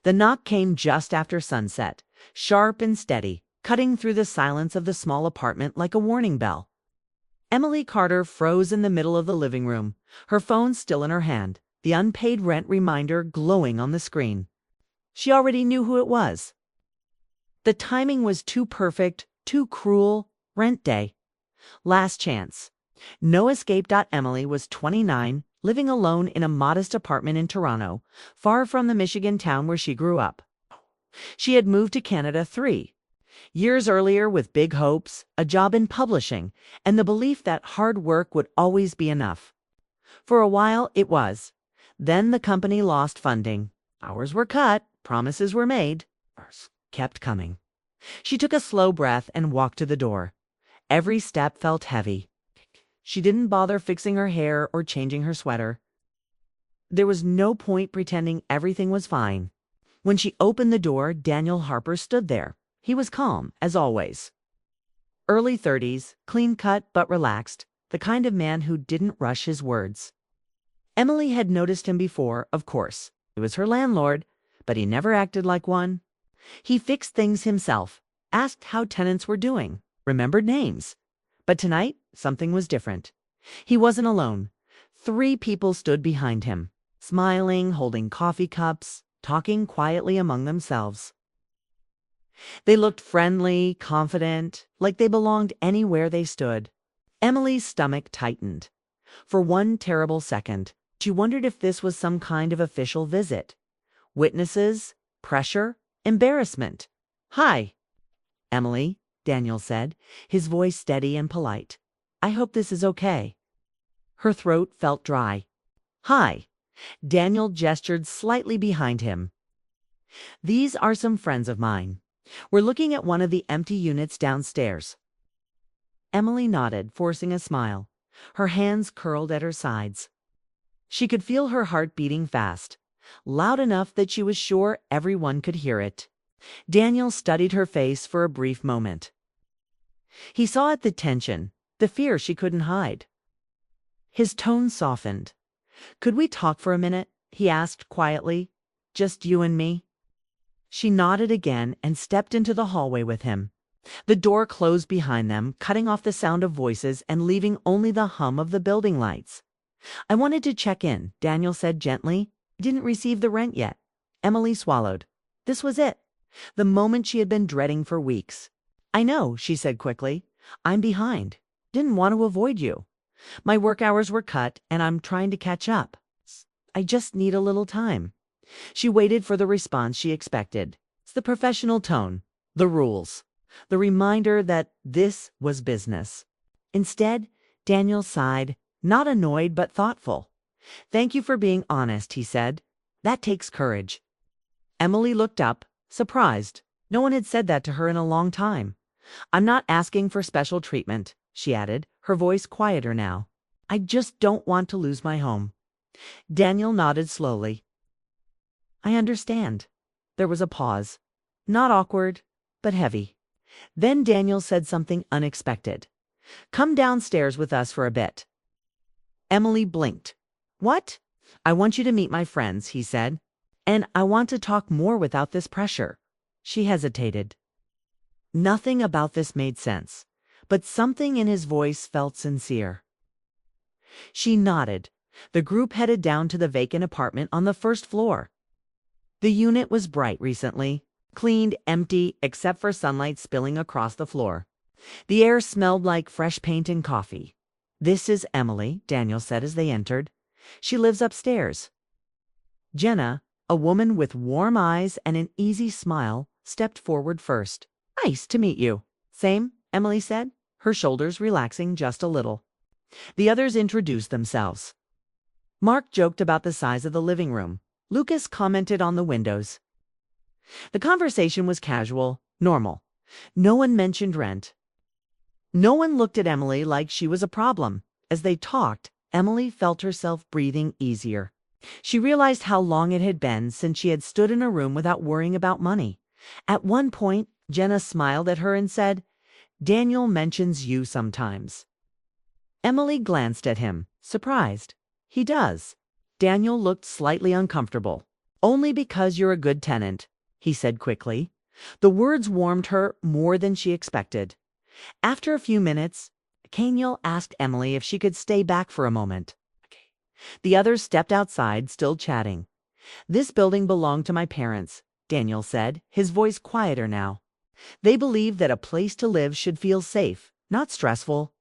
The knock came just after sunset, sharp and steady, cutting through the silence of the small apartment like a warning bell. Emily Carter froze in the middle of the living room, her phone still in her hand, the unpaid rent reminder glowing on the screen. She already knew who it was. The timing was too perfect, too cruel. Rent day. Last chance. No escape. Emily was 29, living alone in a modest apartment in Toronto, far from the Michigan town where she grew up. She had moved to Canada 3 years earlier with big hopes, a job in publishing, and the belief that hard work would always be enough. For a while, it was. Then the company lost funding. Hours were cut, promises were made. Kept coming. She took a slow breath and walked to the door. Every step felt heavy. She didn't bother fixing her hair or changing her sweater. There was no point pretending everything was fine. When she opened the door, Daniel Harper stood there. He was calm, as always. Early 30s, clean-cut but relaxed, the kind of man who didn't rush his words. Emily had noticed him before, of course. He was her landlord, but he never acted like one. He fixed things himself, asked how tenants were doing, remembered names. But tonight, something was different. He wasn't alone. 3 people stood behind him, smiling, holding coffee cups, talking quietly among themselves. They looked friendly, confident, like they belonged anywhere they stood. Emily's stomach tightened. For one terrible second, she wondered if this was some kind of official visit. Witnesses, pressure, embarrassment. "Hi, Emily," Daniel said, his voice steady and polite. "I hope this is okay." Her throat felt dry. "Hi." Daniel gestured slightly behind him. "These are some friends of mine. We're looking at one of the empty units downstairs." Emily nodded, forcing a smile. Her hands curled at her sides. She could feel her heart beating fast, loud enough that she was sure everyone could hear it. Daniel studied her face for a brief moment. He saw it, the tension, the fear she couldn't hide. His tone softened. "Could we talk for a minute?" he asked quietly. "Just you and me?" She nodded again and stepped into the hallway with him. The door closed behind them, cutting off the sound of voices and leaving only the hum of the building lights. "I wanted to check in," Daniel said gently. "Didn't receive the rent yet." Emily swallowed. This was it. The moment she had been dreading for weeks. "I know," she said quickly. "I'm behind. Didn't want to avoid you. My work hours were cut, and I'm trying to catch up. I just need a little time." She waited for the response she expected. It's the professional tone, the rules, the reminder that this was business. Instead, Daniel sighed, not annoyed but thoughtful. "Thank you for being honest," he said. "That takes courage." Emily looked up, surprised. No one had said that to her in a long time. "I'm not asking for special treatment," she added, her voice quieter now. "I just don't want to lose my home." Daniel nodded slowly. "I understand." There was a pause. Not awkward, but heavy. Then Daniel said something unexpected. "Come downstairs with us for a bit." Emily blinked. "What?" "I want you to meet my friends," he said. "And I want to talk more without this pressure." She hesitated. Nothing about this made sense, but something in his voice felt sincere. She nodded. The group headed down to the vacant apartment on the first floor. The unit was bright recently, cleaned, empty, except for sunlight spilling across the floor. The air smelled like fresh paint and coffee. "This is Emily," Daniel said as they entered. "She lives upstairs." Jenna, a woman with warm eyes and an easy smile, stepped forward first. "Nice to meet you." "Same," Emily said, her shoulders relaxing just a little. The others introduced themselves. Mark joked about the size of the living room. Lucas commented on the windows. The conversation was casual, normal. No one mentioned rent. No one looked at Emily like she was a problem. As they talked, Emily felt herself breathing easier. She realized how long it had been since she had stood in a room without worrying about money. At one point, Jenna smiled at her and said, "Daniel mentions you sometimes." Emily glanced at him, surprised. "He does." Daniel looked slightly uncomfortable. Only because you're a good tenant, he said quickly. The words warmed her more than she expected. After a few minutes, Daniel asked Emily if she could stay back for a moment. The others stepped outside, still chatting. This building belonged to my parents, Daniel said, his voice quieter now. They believed that a place to live should feel safe, not stressful.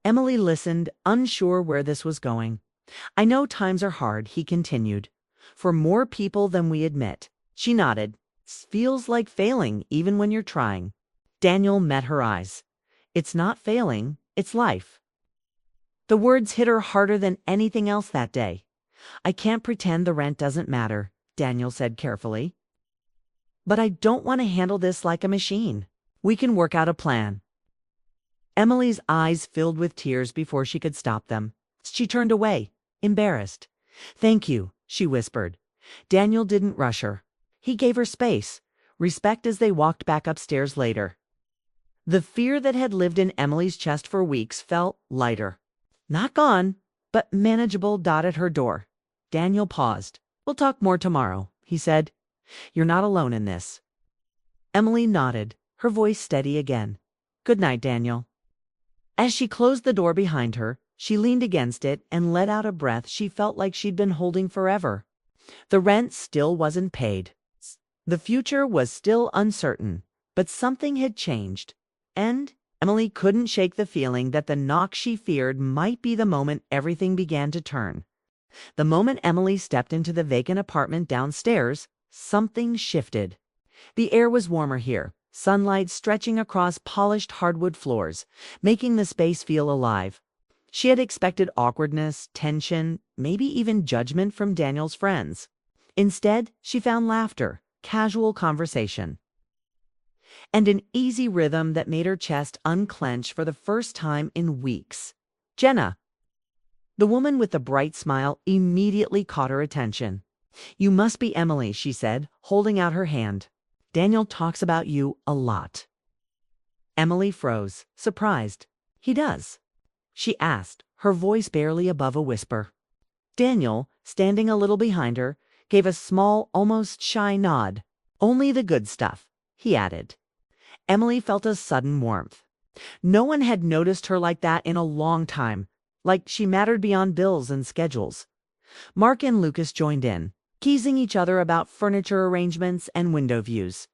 Emily listened, unsure where this was going. I know times are hard, he continued. For more people than we admit. She nodded. Feels like failing even when you're trying. Daniel met her eyes. It's not failing, it's life. The words hit her harder than anything else that day. I can't pretend the rent doesn't matter, Daniel said carefully. But I don't want to handle this like a machine. We can work out a plan. Emily's eyes filled with tears before she could stop them. She turned away, embarrassed. Thank you, she whispered. Daniel didn't rush her. He gave her space, respect as they walked back upstairs later. The fear that had lived in Emily's chest for weeks felt lighter. Not gone, but manageable. At her door. Daniel paused. We'll talk more tomorrow, he said. You're not alone in this. Emily nodded, her voice steady again. Good night, Daniel. As she closed the door behind her, she leaned against it and let out a breath she felt like she'd been holding forever. The rent still wasn't paid. The future was still uncertain, but something had changed. And Emily couldn't shake the feeling that the knock she feared might be the moment everything began to turn. The moment Emily stepped into the vacant apartment downstairs, something shifted. The air was warmer here, sunlight stretching across polished hardwood floors, making the space feel alive. She had expected awkwardness, tension, maybe even judgment from Daniel's friends. Instead, she found laughter, casual conversation, and an easy rhythm that made her chest unclench for the first time in weeks. Jenna. The woman with the bright smile immediately caught her attention. You must be Emily, she said, holding out her hand. Daniel talks about you a lot. Emily froze, surprised. He does? She asked, her voice barely above a whisper. Daniel, standing a little behind her, gave a small, almost shy nod. Only the good stuff, he added. Emily felt a sudden warmth. No one had noticed her like that in a long time, like she mattered beyond bills and schedules. Mark and Lucas joined in, teasing each other about furniture arrangements and window views.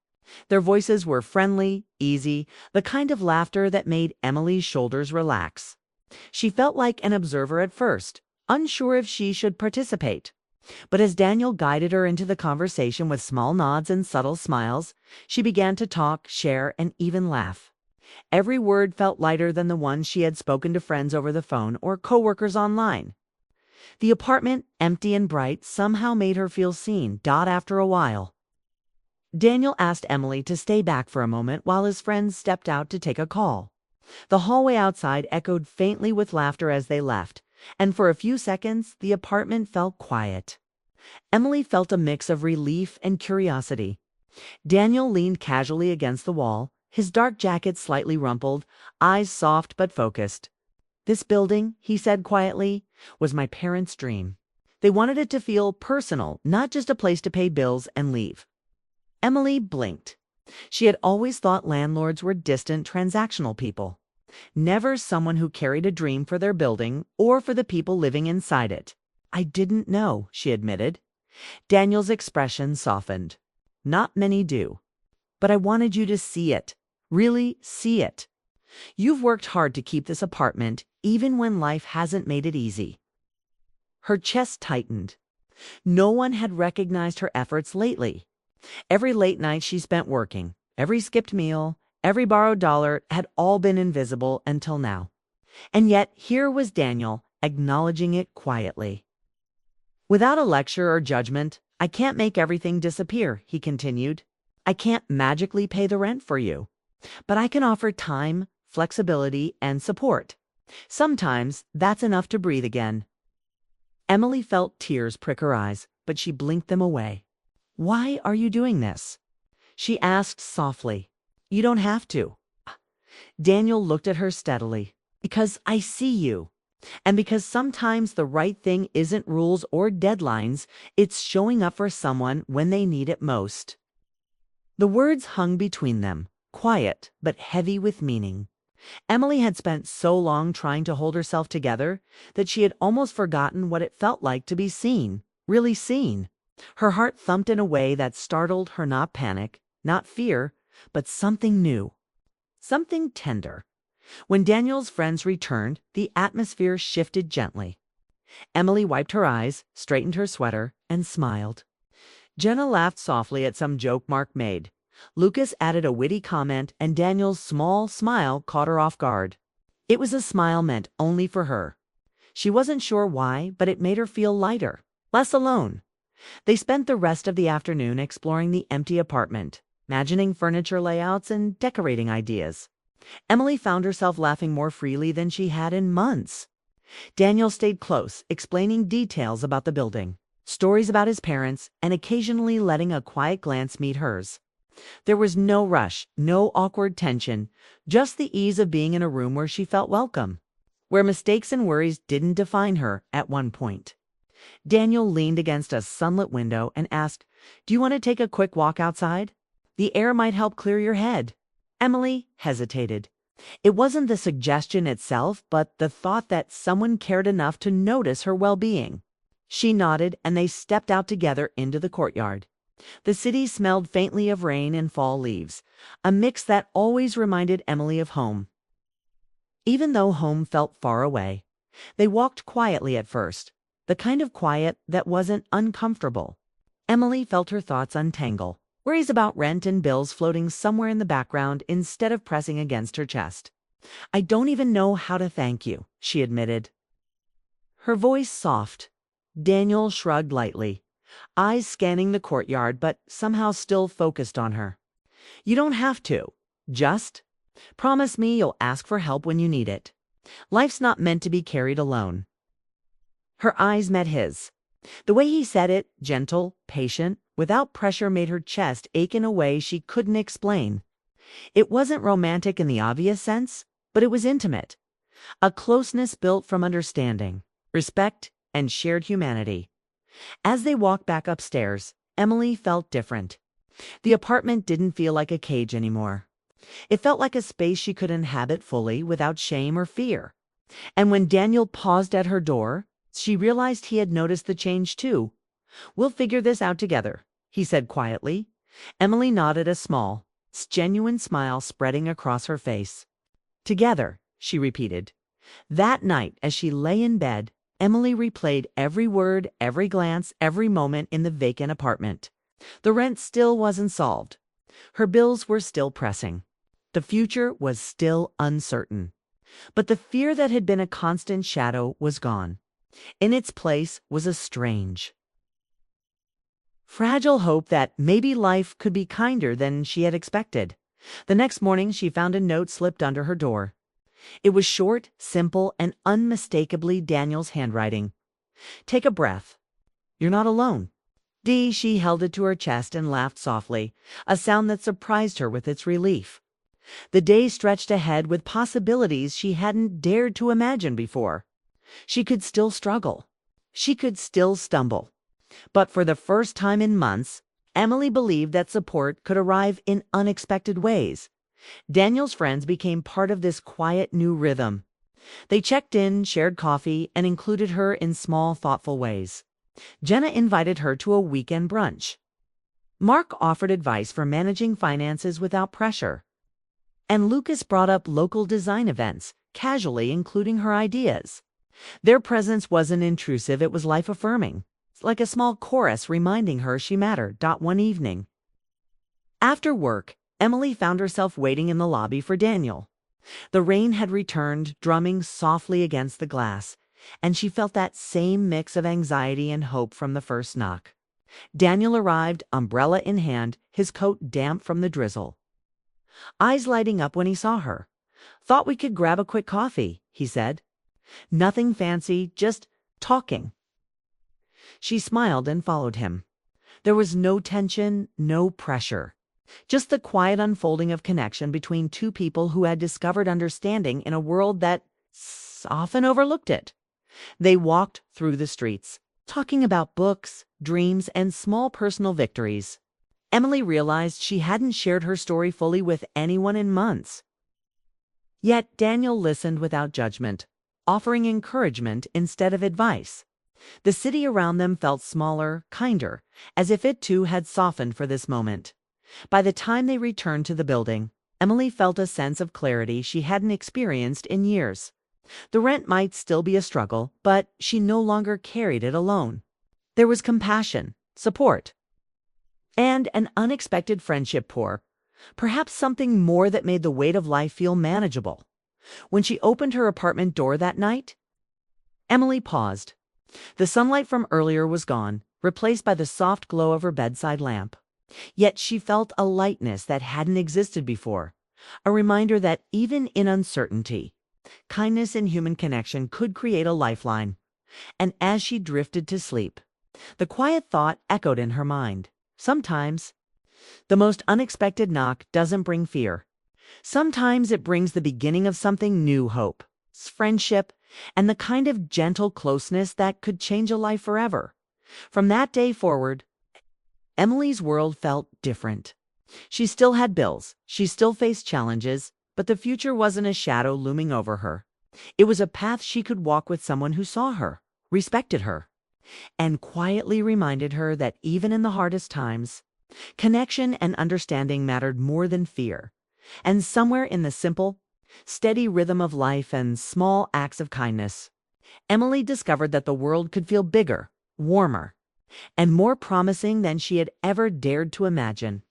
Their voices were friendly, easy, the kind of laughter that made Emily's shoulders relax. She felt like an observer at first, unsure if she should participate. But as Daniel guided her into the conversation with small nods and subtle smiles, she began to talk, share, and even laugh. Every word felt lighter than the ones she had spoken to friends over the phone or coworkers online. The apartment, empty and bright, somehow made her feel seen. After a while, Daniel asked Emily to stay back for a moment while his friends stepped out to take a call. The hallway outside echoed faintly with laughter as they left, and for a few seconds the apartment felt quiet. Emily felt a mix of relief and curiosity. Daniel leaned casually against the wall, his dark jacket slightly rumpled, eyes soft but focused. This building, he said quietly, was my parents' dream. They wanted it to feel personal, not just a place to pay bills and leave. Emily blinked. She had always thought landlords were distant, transactional people. Never someone who carried a dream for their building or for the people living inside it. I didn't know, she admitted. Daniel's expression softened. Not many do. But I wanted you to see it. Really see it. You've worked hard to keep this apartment, even when life hasn't made it easy. Her chest tightened. No one had recognized her efforts lately. Every late night she spent working, every skipped meal, every borrowed dollar had all been invisible until now. And yet here was Daniel, acknowledging it quietly. Without a lecture or judgment, I can't make everything disappear, he continued. I can't magically pay the rent for you. But I can offer time, flexibility, and support. Sometimes that's enough to breathe again. Emily felt tears prick her eyes, but she blinked them away. Why are you doing this? She asked softly. You don't have to. Daniel looked at her steadily. Because I see you. And because sometimes the right thing isn't rules or deadlines, it's showing up for someone when they need it most. The words hung between them, quiet but heavy with meaning. Emily had spent so long trying to hold herself together that she had almost forgotten what it felt like to be seen, really seen. Her heart thumped in a way that startled her, not panic, not fear, but something new, something tender. When Daniel's friends returned, the atmosphere shifted gently. Emily wiped her eyes, straightened her sweater, and smiled. Jenna laughed softly at some joke Mark made. Lucas added a witty comment, and Daniel's small smile caught her off guard. It was a smile meant only for her. She wasn't sure why, but it made her feel lighter, less alone. They spent the rest of the afternoon exploring the empty apartment, imagining furniture layouts and decorating ideas. Emily found herself laughing more freely than she had in months. Daniel stayed close, explaining details about the building, stories about his parents, and occasionally letting a quiet glance meet hers. There was no rush, no awkward tension, just the ease of being in a room where she felt welcome, where mistakes and worries didn't define her at one point. Daniel leaned against a sunlit window and asked, "Do you want to take a quick walk outside? The air might help clear your head." Emily hesitated. It wasn't the suggestion itself, but the thought that someone cared enough to notice her well-being. She nodded, and they stepped out together into the courtyard. The city smelled faintly of rain and fall leaves, a mix that always reminded Emily of home. Even though home felt far away, they walked quietly at first, the kind of quiet that wasn't uncomfortable. Emily felt her thoughts untangle, worries about rent and bills floating somewhere in the background instead of pressing against her chest. "I don't even know how to thank you," she admitted. Her voice soft. Daniel shrugged lightly, eyes scanning the courtyard but somehow still focused on her. "You don't have to. Just promise me you'll ask for help when you need it. Life's not meant to be carried alone." Her eyes met his. The way he said it, gentle, patient, without pressure, made her chest ache in a way she couldn't explain. It wasn't romantic in the obvious sense, but it was intimate. A closeness built from understanding, respect, and shared humanity. As they walked back upstairs, Emily felt different. The apartment didn't feel like a cage anymore. It felt like a space she could inhabit fully without shame or fear. And when Daniel paused at her door, she realized he had noticed the change too. "We'll figure this out together," he said quietly. Emily nodded, a small, genuine smile spreading across her face. "Together," she repeated. That night, as she lay in bed, Emily replayed every word, every glance, every moment in the vacant apartment. The rent still wasn't solved. Her bills were still pressing. The future was still uncertain. But the fear that had been a constant shadow was gone. In its place was a strange, fragile hope that maybe life could be kinder than she had expected. The next morning, she found a note slipped under her door. It was short, simple, and unmistakably Daniel's handwriting. "Take a breath. You're not alone." She held it to her chest and laughed softly, a sound that surprised her with its relief. The day stretched ahead with possibilities she hadn't dared to imagine before. She could still struggle. She could still stumble. But for the first time in months, Emily believed that support could arrive in unexpected ways. Daniel's friends became part of this quiet new rhythm. They checked in, shared coffee, and included her in small, thoughtful ways. Jenna invited her to a weekend brunch. Mark offered advice for managing finances without pressure. And Lucas brought up local design events, casually including her ideas. Their presence wasn't intrusive, it was life-affirming, like a small chorus reminding her she mattered. One evening, after work, Emily found herself waiting in the lobby for Daniel. The rain had returned, drumming softly against the glass, and she felt that same mix of anxiety and hope from the first knock. Daniel arrived, umbrella in hand, his coat damp from the drizzle. Eyes lighting up when he saw her. "Thought we could grab a quick coffee," he said. "Nothing fancy, just talking." She smiled and followed him. There was no tension, no pressure. Just the quiet unfolding of connection between two people who had discovered understanding in a world that guests often overlooked it. They walked through the streets, talking about books, dreams, and small personal victories. Emily realized she hadn't shared her story fully with anyone in months. Yet Daniel listened without judgment, offering encouragement instead of advice. The city around them felt smaller, kinder, as if it too had softened for this moment. By the time they returned to the building, Emily felt a sense of clarity she hadn't experienced in years. The rent might still be a struggle, but she no longer carried it alone. There was compassion, support, and an unexpected friendship pour, perhaps something more that made the weight of life feel manageable. When she opened her apartment door that night, Emily paused. The sunlight from earlier was gone, replaced by the soft glow of her bedside lamp. Yet she felt a lightness that hadn't existed before, a reminder that even in uncertainty, kindness and human connection could create a lifeline. And as she drifted to sleep, the quiet thought echoed in her mind. Sometimes, the most unexpected knock doesn't bring fear. Sometimes it brings the beginning of something new: hope, friendship, and the kind of gentle closeness that could change a life forever. From that day forward, Emily's world felt different. She still had bills, she still faced challenges, but the future wasn't a shadow looming over her. It was a path she could walk with someone who saw her, respected her, and quietly reminded her that even in the hardest times, connection and understanding mattered more than fear. And somewhere in the simple, steady rhythm of life and small acts of kindness, Emily discovered that the world could feel bigger, warmer, and more promising than she had ever dared to imagine.